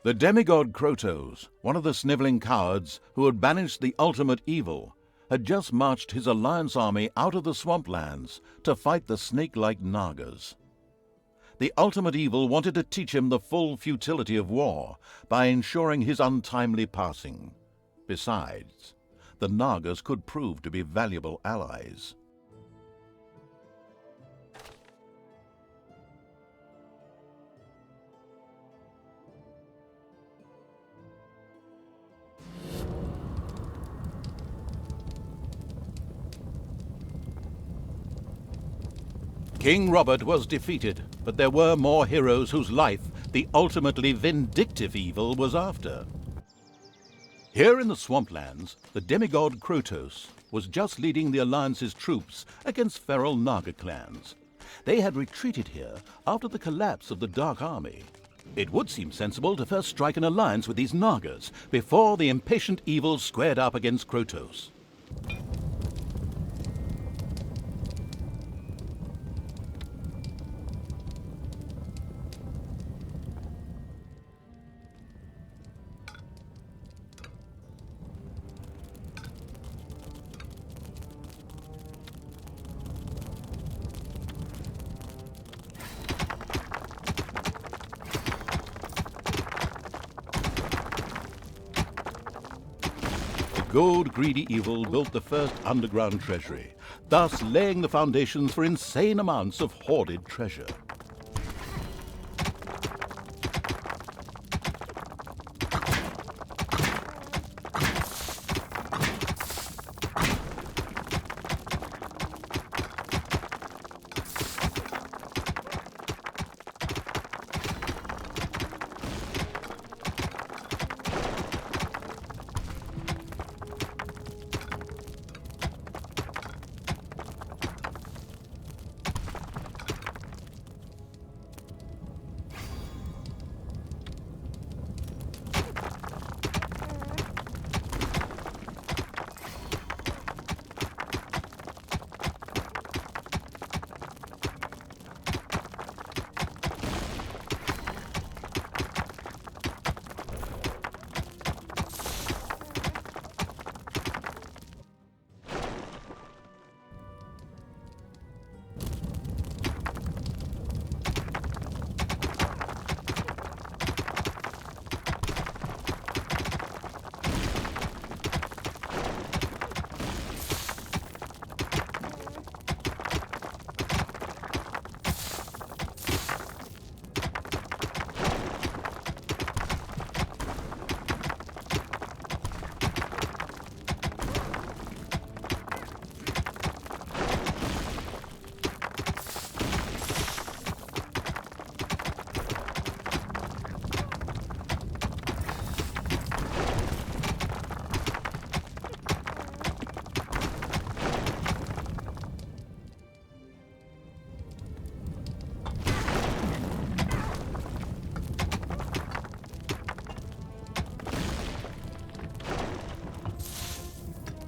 The demigod Krotos, one of the sniveling cowards who had banished the ultimate evil, had just marched his alliance army out of the swamplands to fight the snake-like nagas. The ultimate evil wanted to teach him the full futility of war by ensuring his untimely passing. Besides, the nagas could prove to be valuable allies. King Robert was defeated, but there were more heroes whose life the ultimately vindictive evil was after. Here in the swamplands, the demigod Krotos was just leading the Alliance's troops against feral Naga clans. They had retreated here after the collapse of the Dark Army. It would seem sensible to first strike an alliance with these Nagas before the impatient evil squared up against Krotos. Gold-greedy evil built the first underground treasury, thus laying the foundations for insane amounts of hoarded treasure.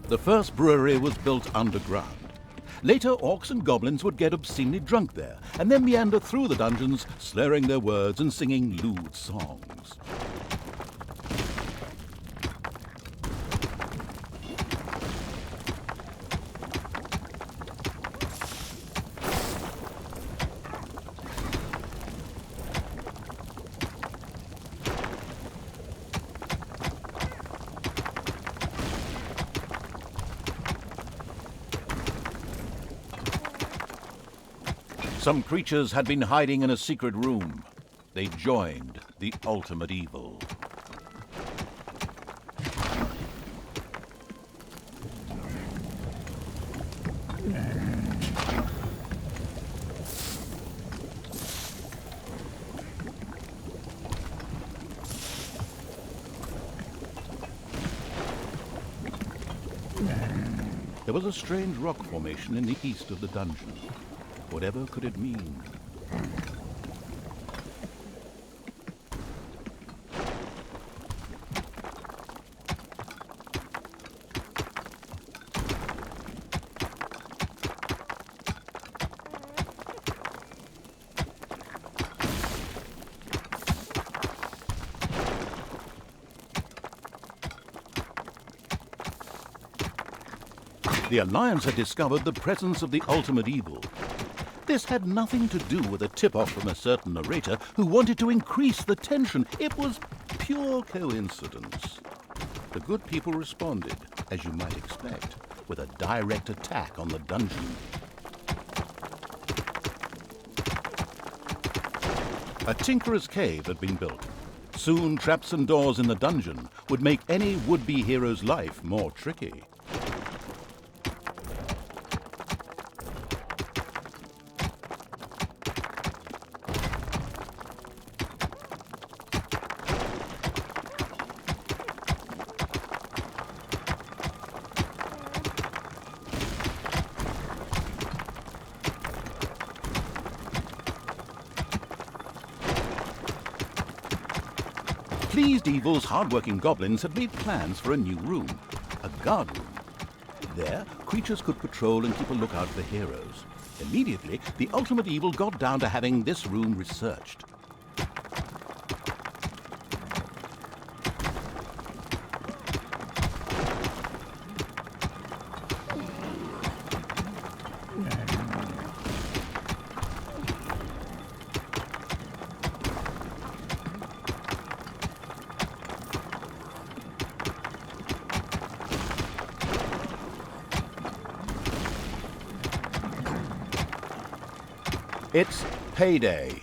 The first brewery was built underground. Later, orcs and goblins would get obscenely drunk there, and then meander through the dungeons, slurring their words and singing lewd songs. Some creatures had been hiding in a secret room. They joined the ultimate evil. There was a strange rock formation in the east of the dungeon. Whatever could it mean? The Alliance had discovered the presence of the ultimate evil. This had nothing to do with a tip-off from a certain narrator who wanted to increase the tension. It was pure coincidence. The good people responded, as you might expect, with a direct attack on the dungeon. A tinkerer's cave had been built. Soon, traps and doors in the dungeon would make any would-be hero's life more tricky. Pleased Evil's hard-working goblins had made plans for a new room, a guard room. There, creatures could patrol and keep a lookout for heroes. Immediately, the ultimate evil got down to having this room researched. It's payday.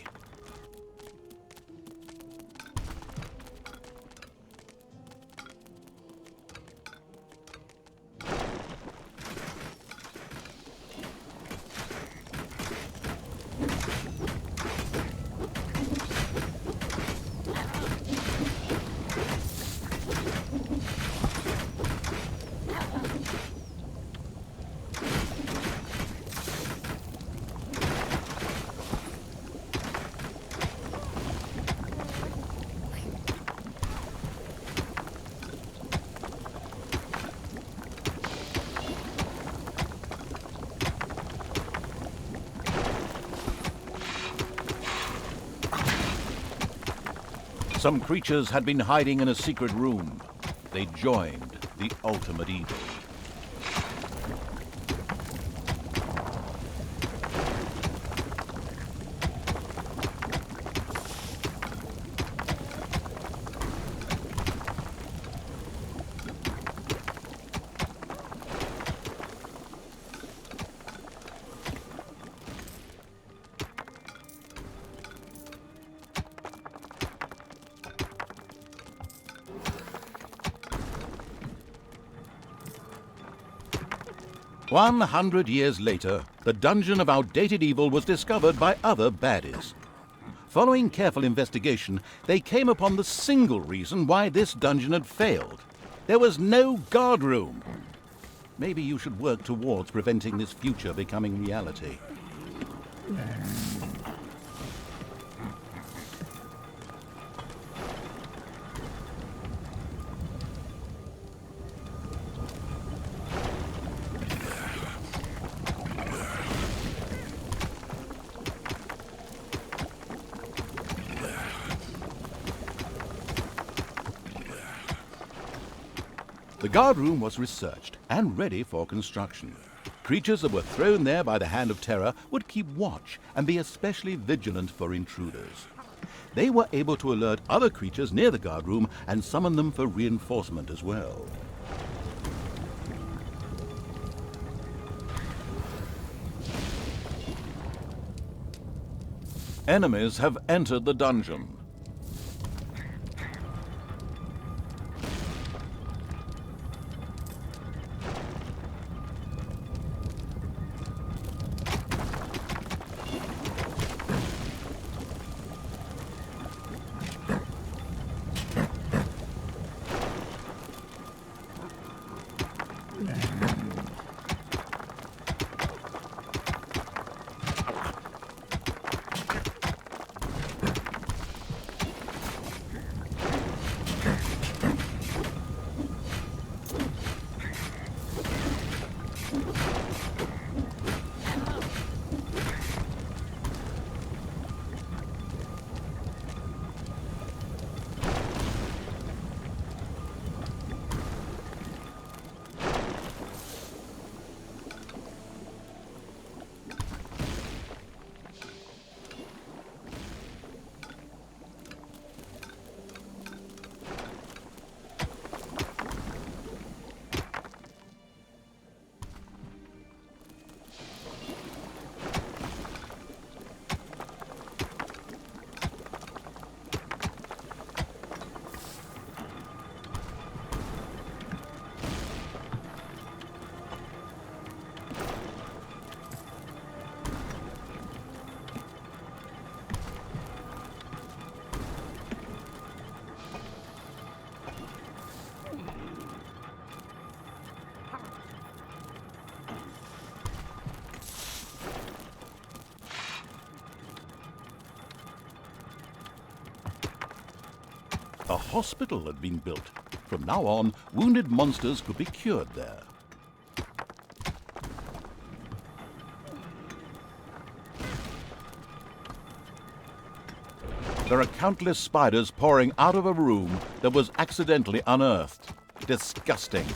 Some creatures had been hiding in a secret room. They joined the ultimate evil. "100 years later, the dungeon of outdated evil was discovered by other baddies. Following careful investigation, they came upon the single reason why this dungeon had failed. There was no guard room. Maybe you should work towards preventing this future becoming reality." The guard room was researched and ready for construction. Creatures that were thrown there by the hand of terror would keep watch and be especially vigilant for intruders. They were able to alert other creatures near the guard room and summon them for reinforcement as well. Enemies have entered the dungeon. A hospital had been built. From now on, wounded monsters could be cured there. There are countless spiders pouring out of a room that was accidentally unearthed. Disgusting.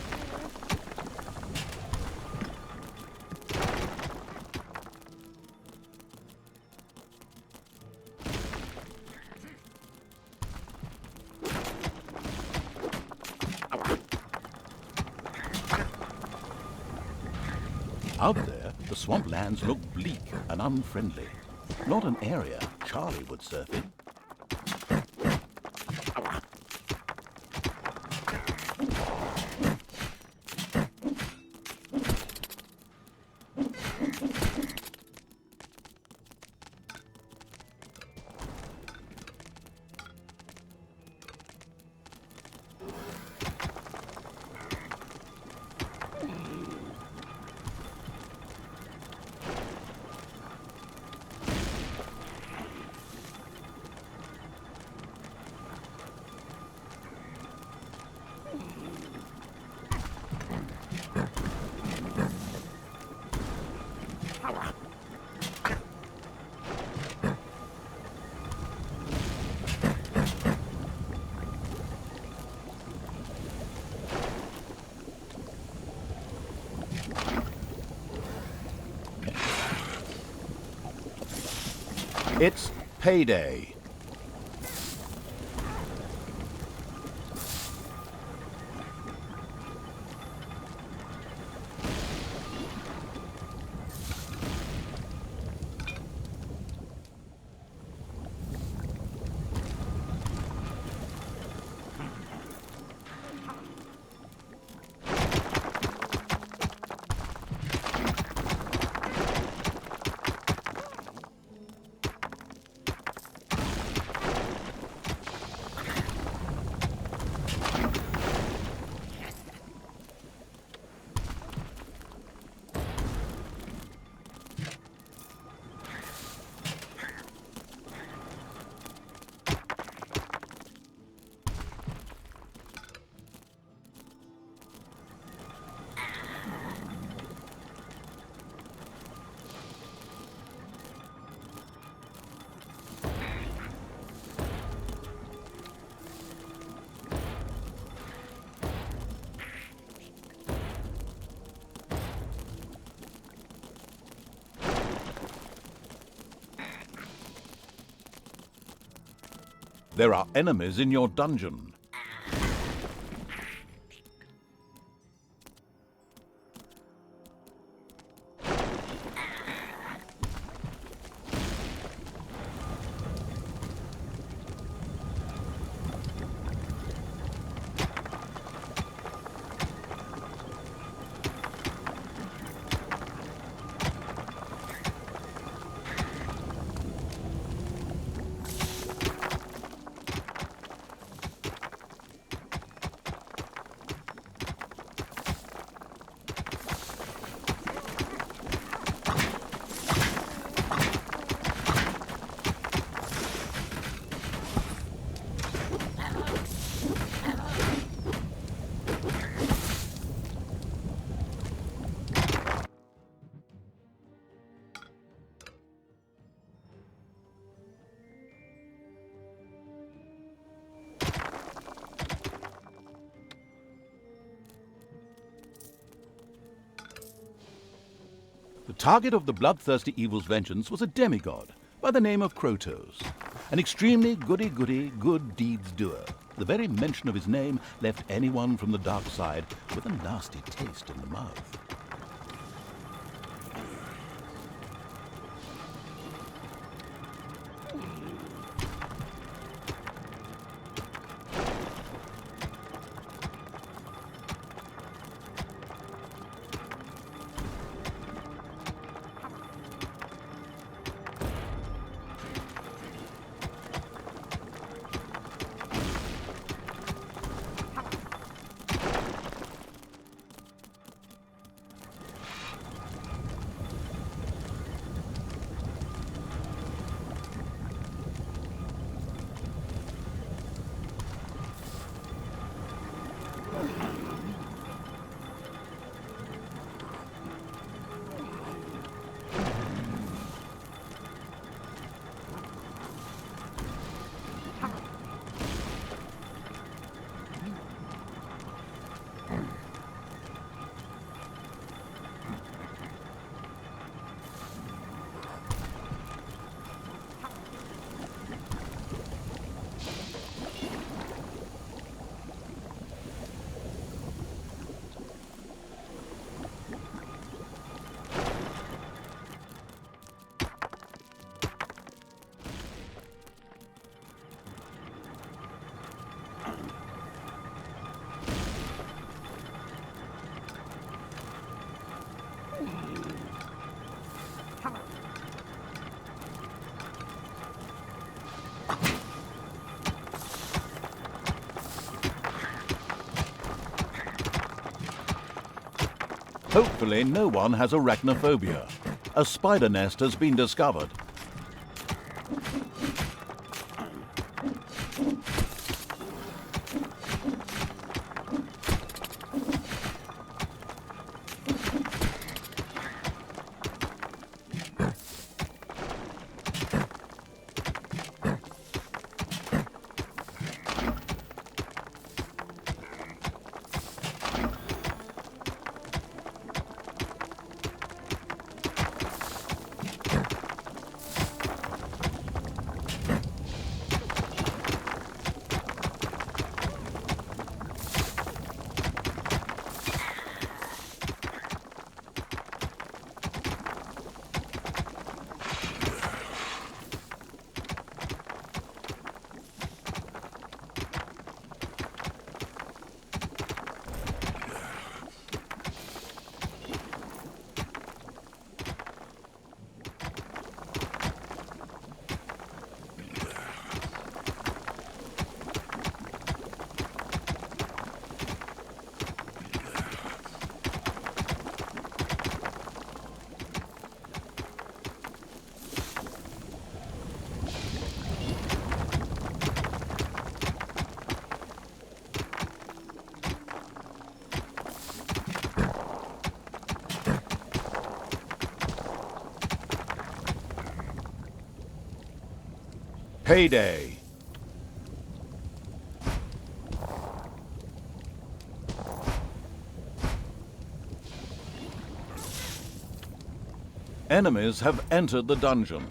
Out there, the swamplands look bleak and unfriendly. Not an area Charlie would surf in. It's payday. There are enemies in your dungeon. The target of the bloodthirsty evil's vengeance was a demigod by the name of Krotos, an extremely goody-goody, good deeds doer. The very mention of his name left anyone from the dark side with a nasty taste in the mouth. Hopefully no one has arachnophobia. A spider nest has been discovered. Payday. Enemies have entered the dungeon.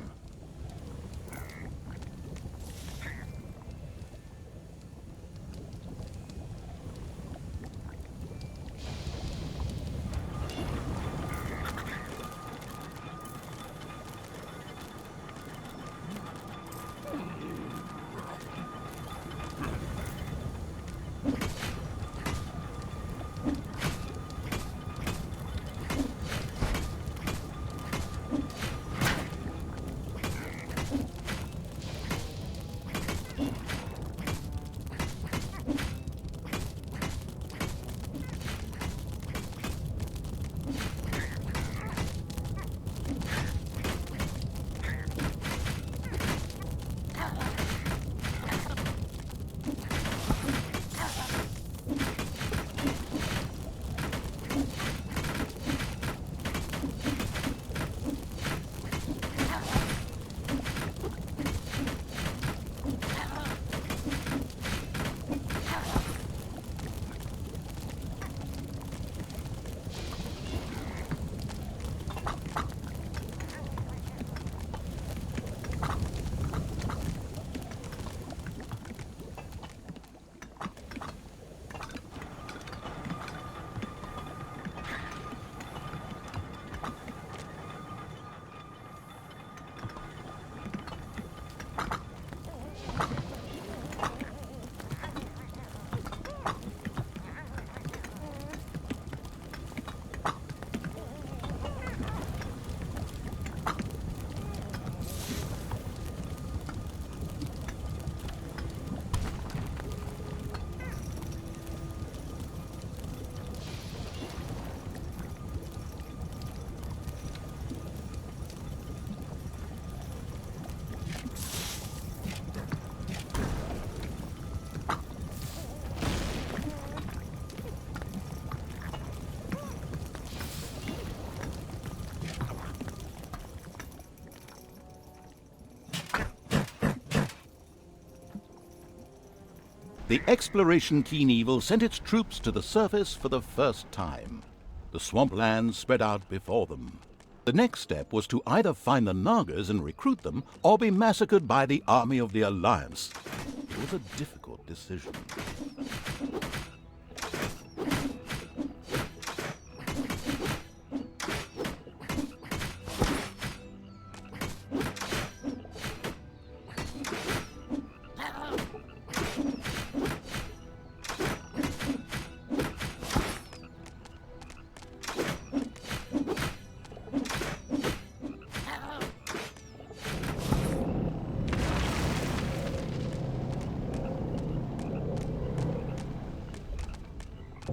The exploration Keen sent its troops to the surface for the first time. The swamplands spread out before them. The next step was to either find the Nagas and recruit them, or be massacred by the army of the Alliance. It was a difficult decision.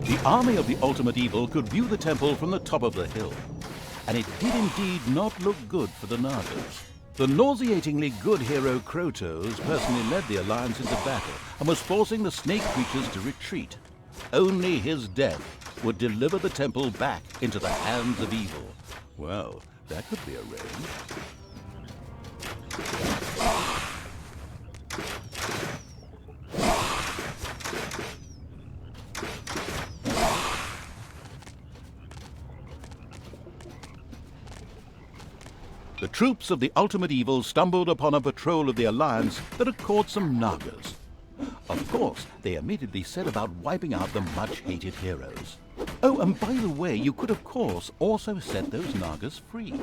The army of the ultimate evil could view the temple from the top of the hill, and it did indeed not look good for the Nagas. The nauseatingly good hero Krotos personally led the alliance into battle and was forcing the snake creatures to retreat. Only his death would deliver the temple back into the hands of evil. Well, that could be arranged. The troops of the ultimate evil stumbled upon a patrol of the Alliance that had caught some Nagas. Of course, they immediately set about wiping out the much-hated heroes. Oh, and by the way, you could of course also set those Nagas free.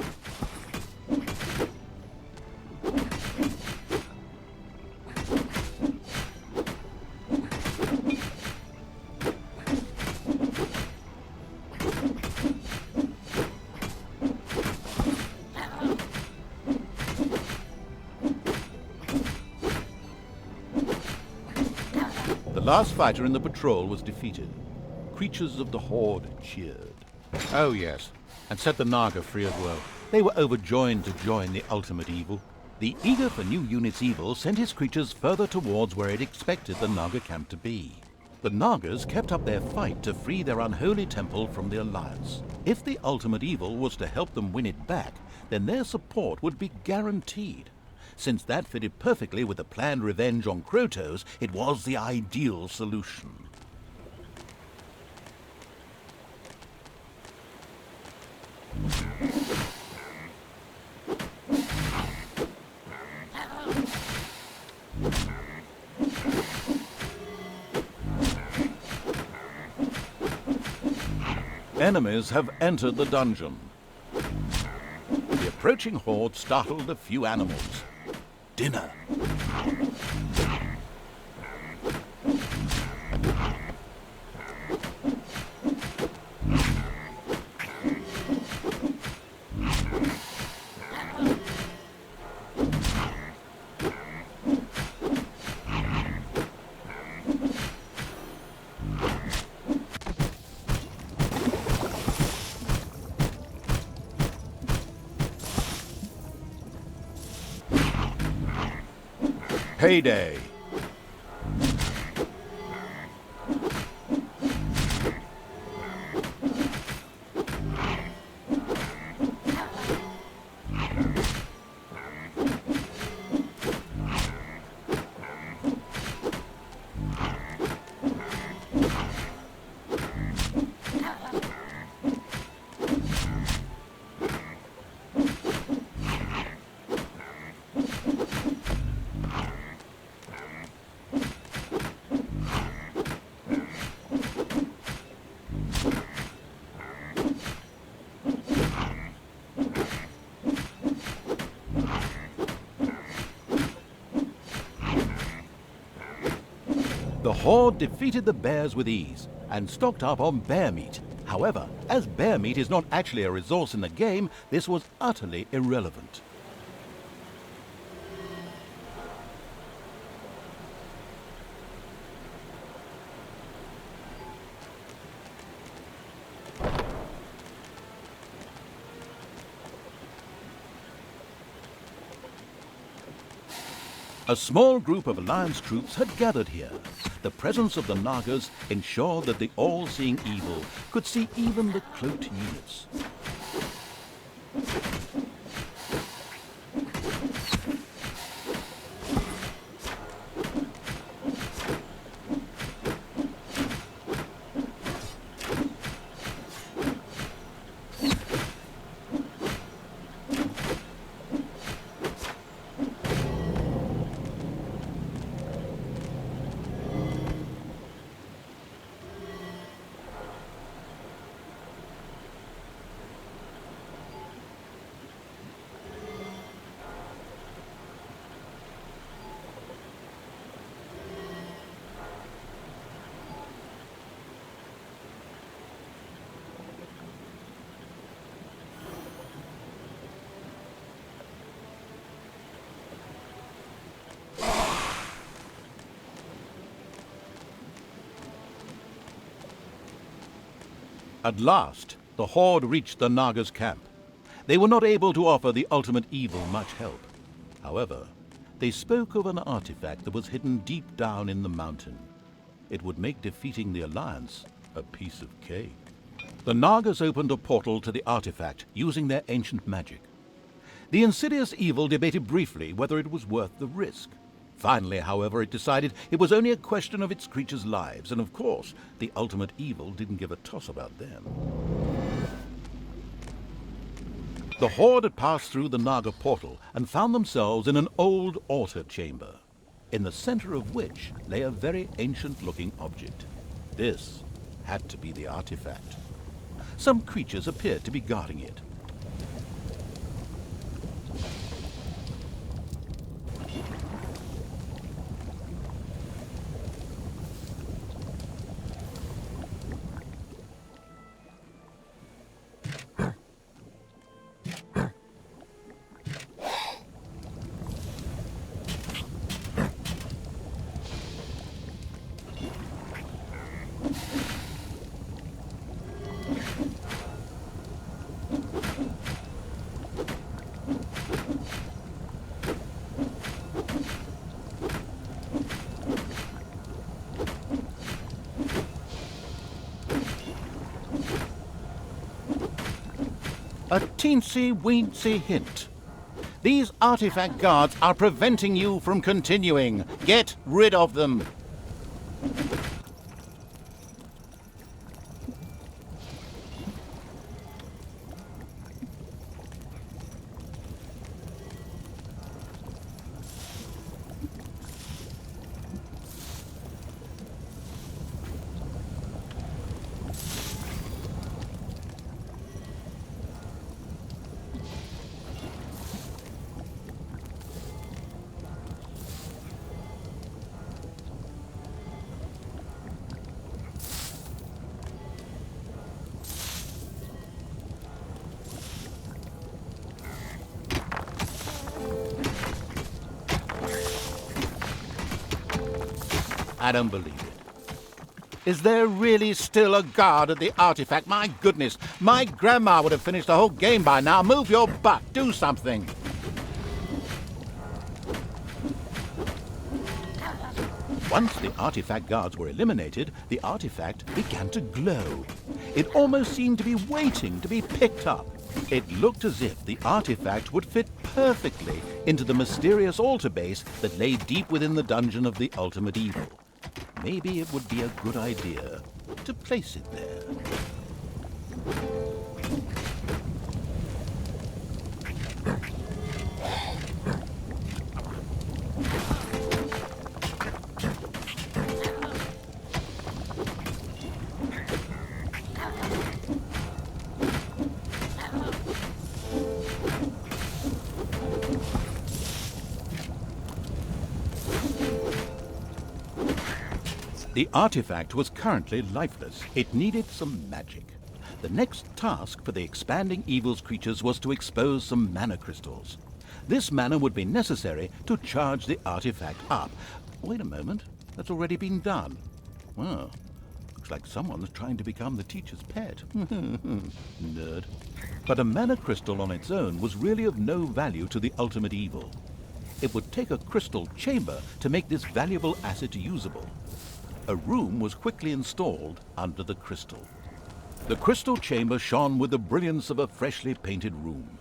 The last fighter in the patrol was defeated. Creatures of the Horde cheered. Oh yes, and set the Naga free as well. They were overjoyed to join the ultimate evil. The eager for new units evil sent his creatures further towards where it expected the Naga camp to be. The Nagas kept up their fight to free their unholy temple from the Alliance. If the ultimate evil was to help them win it back, then their support would be guaranteed. Since that fitted perfectly with the planned revenge on Krotos, it was the ideal solution. Enemies have entered the dungeon. The approaching horde startled a few animals. Dinner. Payday. The Horde defeated the bears with ease and stocked up on bear meat. However, as bear meat is not actually a resource in the game, this was utterly irrelevant. A small group of Alliance troops had gathered here. The presence of the Nagas ensured that the all-seeing evil could see even the cloaked units. At last, the Horde reached the Nagas' camp. They were not able to offer the ultimate evil much help. However, they spoke of an artifact that was hidden deep down in the mountain. It would make defeating the Alliance a piece of cake. The Nagas opened a portal to the artifact using their ancient magic. The insidious evil debated briefly whether it was worth the risk. Finally, however, it decided it was only a question of its creatures' lives, and of course, the ultimate evil didn't give a toss about them. The Horde had passed through the Naga portal and found themselves in an old altar chamber, in the center of which lay a very ancient-looking object. This had to be the artifact. Some creatures appeared to be guarding it. A teensy-weensy hint. These artifact guards are preventing you from continuing. Get rid of them. I don't believe it. Is there really still a guard at the artifact? My goodness, my grandma would have finished the whole game by now. Move your butt, do something. Once the artifact guards were eliminated, the artifact began to glow. It almost seemed to be waiting to be picked up. It looked as if the artifact would fit perfectly into the mysterious altar base that lay deep within the dungeon of the ultimate evil. Maybe it would be a good idea to place it there. The artifact was currently lifeless. It needed some magic. The next task for the expanding evil's creatures was to expose some mana crystals. This mana would be necessary to charge the artifact up. Wait a moment, that's already been done. Well, looks like someone's trying to become the teacher's pet. Nerd. But a mana crystal on its own was really of no value to the ultimate evil. It would take a crystal chamber to make this valuable asset usable. A room was quickly installed under the crystal. The crystal chamber shone with the brilliance of a freshly painted room.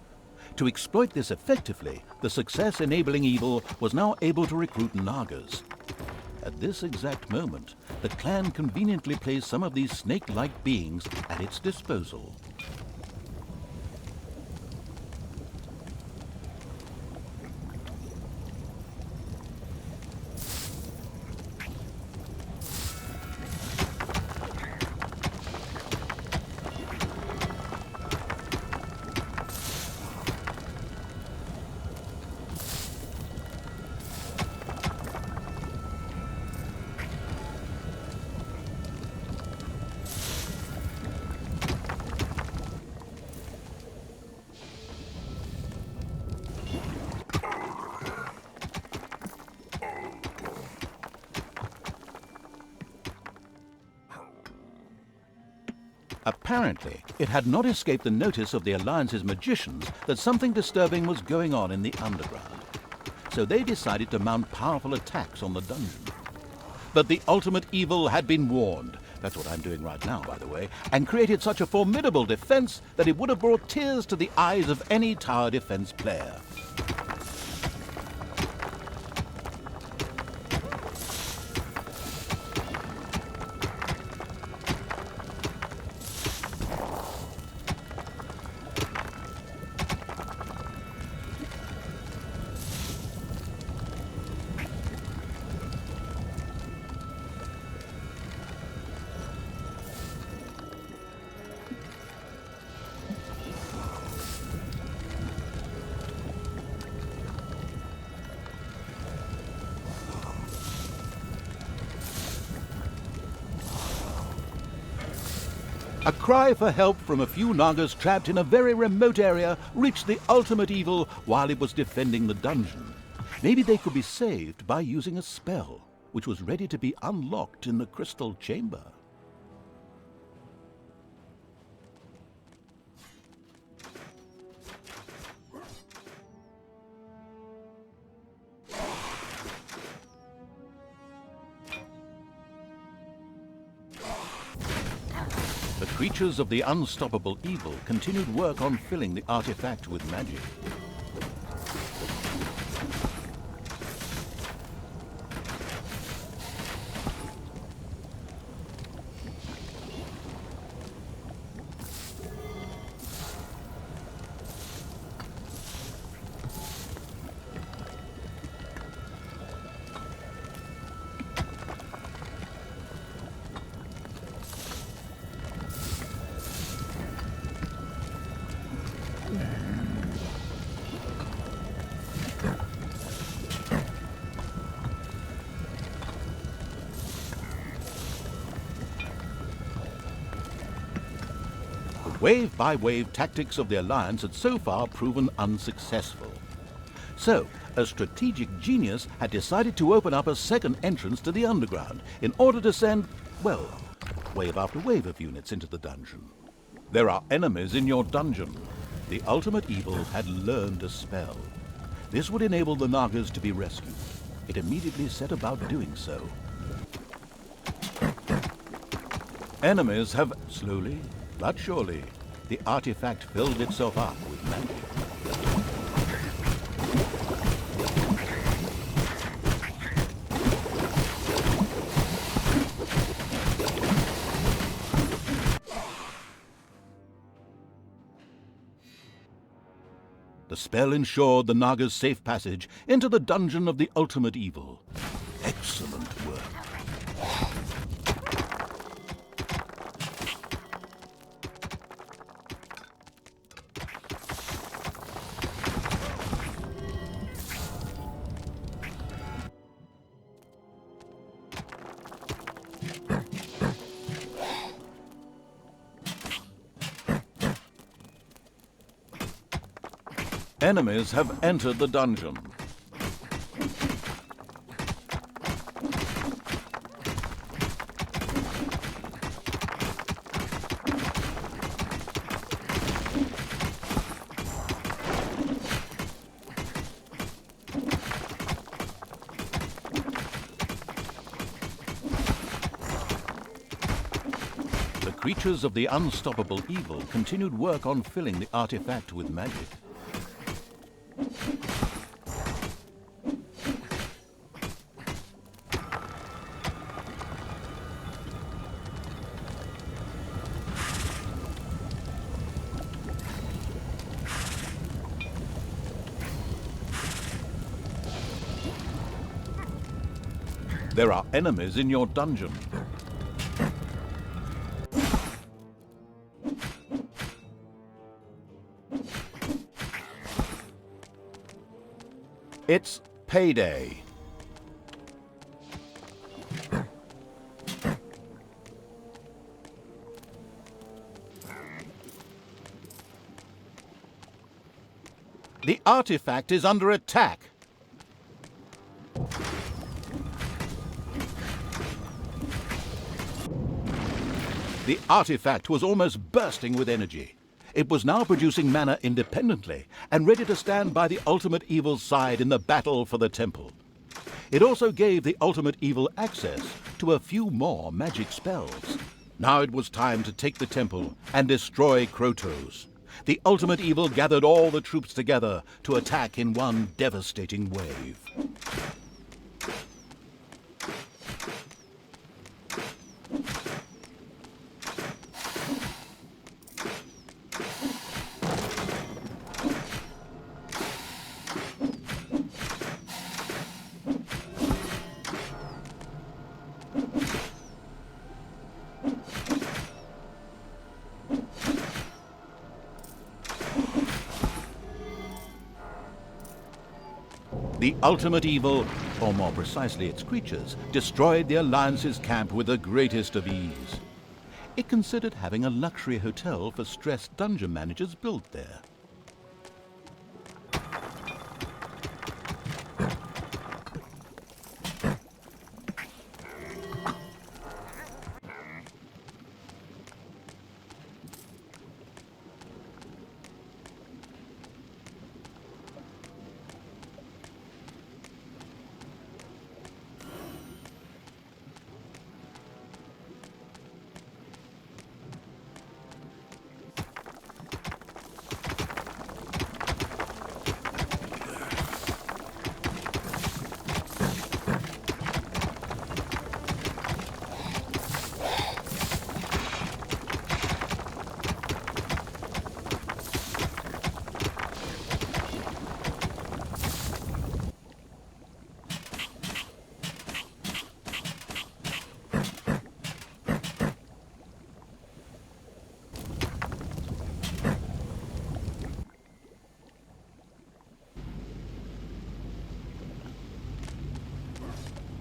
To exploit this effectively, the success-enabling evil was now able to recruit Nagas. At this exact moment, the clan conveniently placed some of these snake-like beings at its disposal. Apparently, it had not escaped the notice of the Alliance's magicians that something disturbing was going on in the underground. So they decided to mount powerful attacks on the dungeon. But the ultimate evil had been warned. That's what I'm doing right now, by the way, and created such a formidable defense that it would have brought tears to the eyes of any tower defense player. A cry for help from a few nagas trapped in a very remote area reached the ultimate evil while it was defending the dungeon. Maybe they could be saved by using a spell, which was ready to be unlocked in the crystal chamber. The creatures of the unstoppable evil continued work on filling the artifact with magic. Wave-by-wave tactics of the Alliance had so far proven unsuccessful. So, a strategic genius had decided to open up a second entrance to the underground in order to send, well, wave after wave of units into the dungeon. There are enemies in your dungeon. The ultimate evil had learned a spell. This would enable the nagas to be rescued. It immediately set about doing so. Enemies have slowly, but surely, the artifact filled itself up with magic. The spell ensured the Naga's safe passage into the dungeon of the ultimate evil. Excellent work. Enemies have entered the dungeon. The creatures of the unstoppable evil continued work on filling the artifact with magic. There are enemies in your dungeon. It's payday. The artifact is under attack. The artifact was almost bursting with energy. It was now producing mana independently and ready to stand by the ultimate evil's side in the battle for the temple. It also gave the ultimate evil access to a few more magic spells. Now it was time to take the temple and destroy Krotos. The ultimate evil gathered all the troops together to attack in one devastating wave. The ultimate evil, or more precisely its creatures, destroyed the Alliance's camp with the greatest of ease. It considered having a luxury hotel for stressed dungeon managers built there.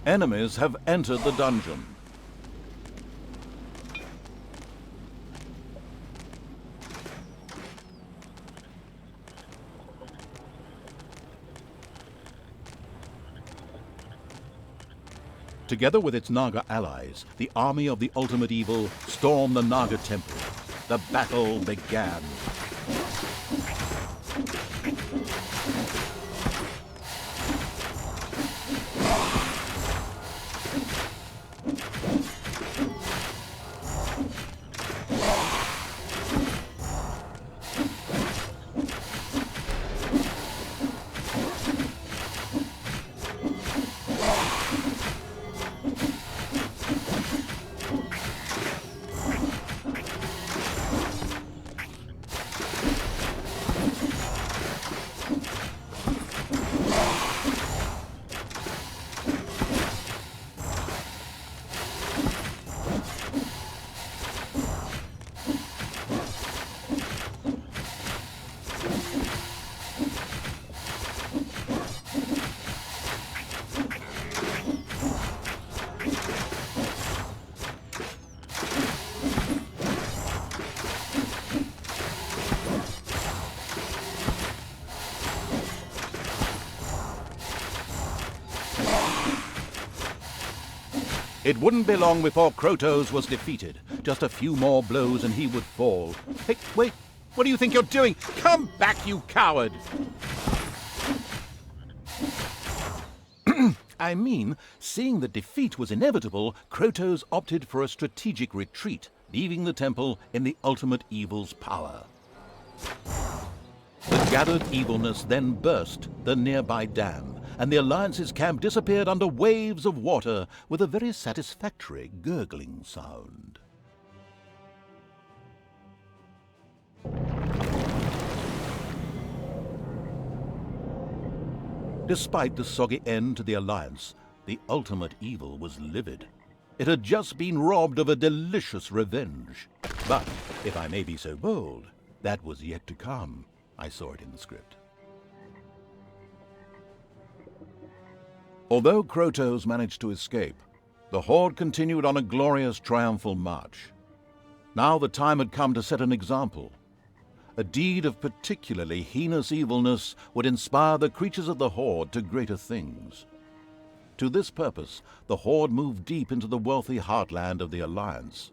Enemies have entered the dungeon. Together with its Naga allies, the army of the ultimate evil stormed the Naga temple. The battle began. It wouldn't be long before Krotos was defeated. Just a few more blows and he would fall. Hey, wait! What do you think you're doing? Come back, you coward! I mean, seeing that defeat was inevitable, Krotos opted for a strategic retreat, leaving the temple in the ultimate evil's power. The gathered evilness then burst the nearby dam, and the Alliance's camp disappeared under waves of water with a very satisfactory gurgling sound. Despite the soggy end to the Alliance, the ultimate evil was livid. It had just been robbed of a delicious revenge. But, if I may be so bold, that was yet to come. I saw it in the script. Although Krotos managed to escape, the Horde continued on a glorious triumphal march. Now the time had come to set an example. A deed of particularly heinous evilness would inspire the creatures of the Horde to greater things. To this purpose, the Horde moved deep into the wealthy heartland of the Alliance.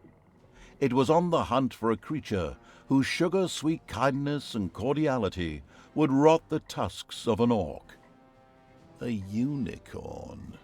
It was on the hunt for a creature whose sugar-sweet kindness and cordiality would rot the tusks of an orc. A unicorn.